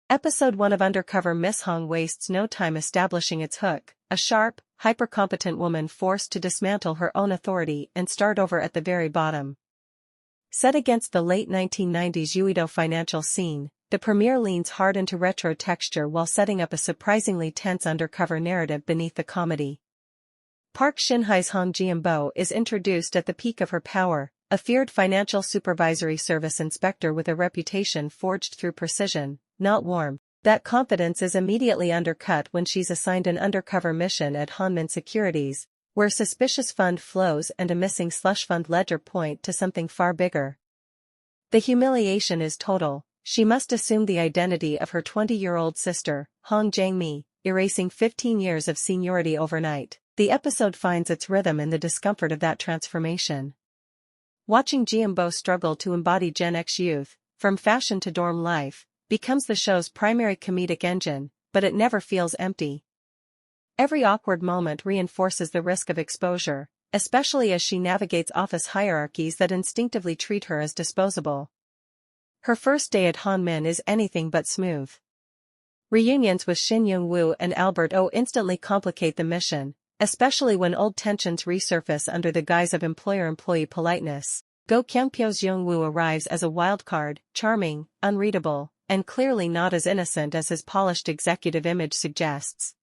Episode 1 of Undercover. Miss Hong wastes no time establishing its hook, a sharp, hyper-competent woman forced to dismantle her own authority and start over at the very bottom. Set against the late 1990s Uido financial scene, the premiere leans hard into retro texture while setting up a surprisingly tense undercover narrative beneath the comedy. Park Shin-hye's Hong Jian-bo is introduced at the peak of her power, a feared financial supervisory service inspector with a reputation forged through precision, not warmth. That confidence is immediately undercut when she's assigned an undercover mission at Hanmin Securities, where suspicious fund flows and a missing slush fund ledger point to something far bigger. The humiliation is total. She must assume the identity of her 20-year-old sister, Hong Jang-mi, erasing 15 years of seniority overnight. The episode finds its rhythm in the discomfort of that transformation. Watching Jian-bo struggle to embody Gen X youth, from fashion to dorm life, becomes the show's primary comedic engine, but it never feels empty. Every awkward moment reinforces the risk of exposure, especially as she navigates office hierarchies that instinctively treat her as disposable. Her first day at Hanmin is anything but smooth. Reunions with Shin Young-woo and Albert Oh instantly complicate the mission, especially when old tensions resurface under the guise of employer-employee politeness. Go-Kyung-pyo's Young-woo arrives as a wildcard, charming, unreadable, and clearly not as innocent as his polished executive image suggests.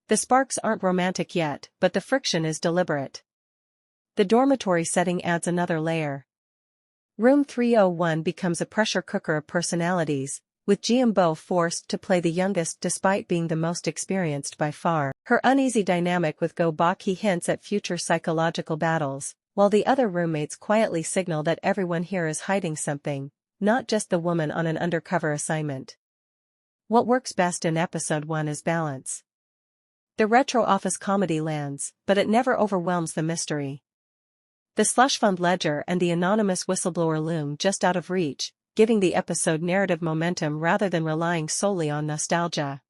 The sparks aren't romantic yet, but the friction is deliberate. The dormitory setting adds another layer. Room 301 becomes a pressure cooker of personalities, with Jian-bo forced to play the youngest despite being the most experienced by far. Her uneasy dynamic with Go-Baki hints at future psychological battles, while the other roommates quietly signal that everyone here is hiding something, not just the woman on an undercover assignment. What works best in episode 1 is balance. The retro office comedy lands, but it never overwhelms the mystery. The slush fund ledger and the anonymous whistleblower loom just out of reach, giving the episode narrative momentum rather than relying solely on nostalgia.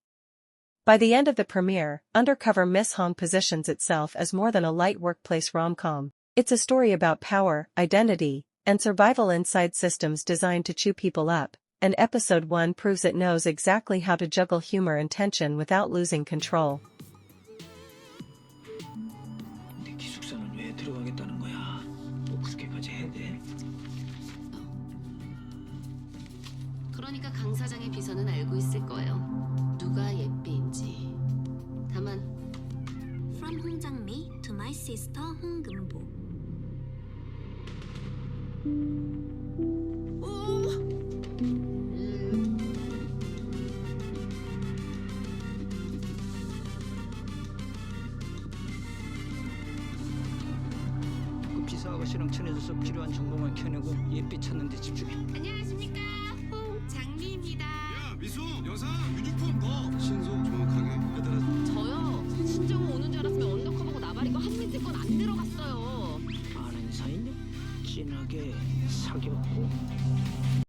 By the end of the premiere, Undercover Miss Hong positions itself as more than a light workplace rom-com. It's a story about power, identity, and survival inside systems designed to chew people up, and episode 1 proves it knows exactly how to juggle humor and tension without losing control. 그러니까 강 사장의 비서는 알고 있을 거예요. 누가 예삐인지. 다만 From 홍장미 to my sister 홍금보. 비서 아가씨랑 친해져서 필요한 정보만 켜내고 예삐 찾는 데 집중해. 안녕하십니까? 홍장미입니다. 야 미수 여사 유니폼 더 신속 정확하게 얘들아. 저요. 신정우 오는 줄 알았으면 언더커버고 나발이고 한민트 건 안 들어갔어요. 아는 사이냐? 진하게 사귀었고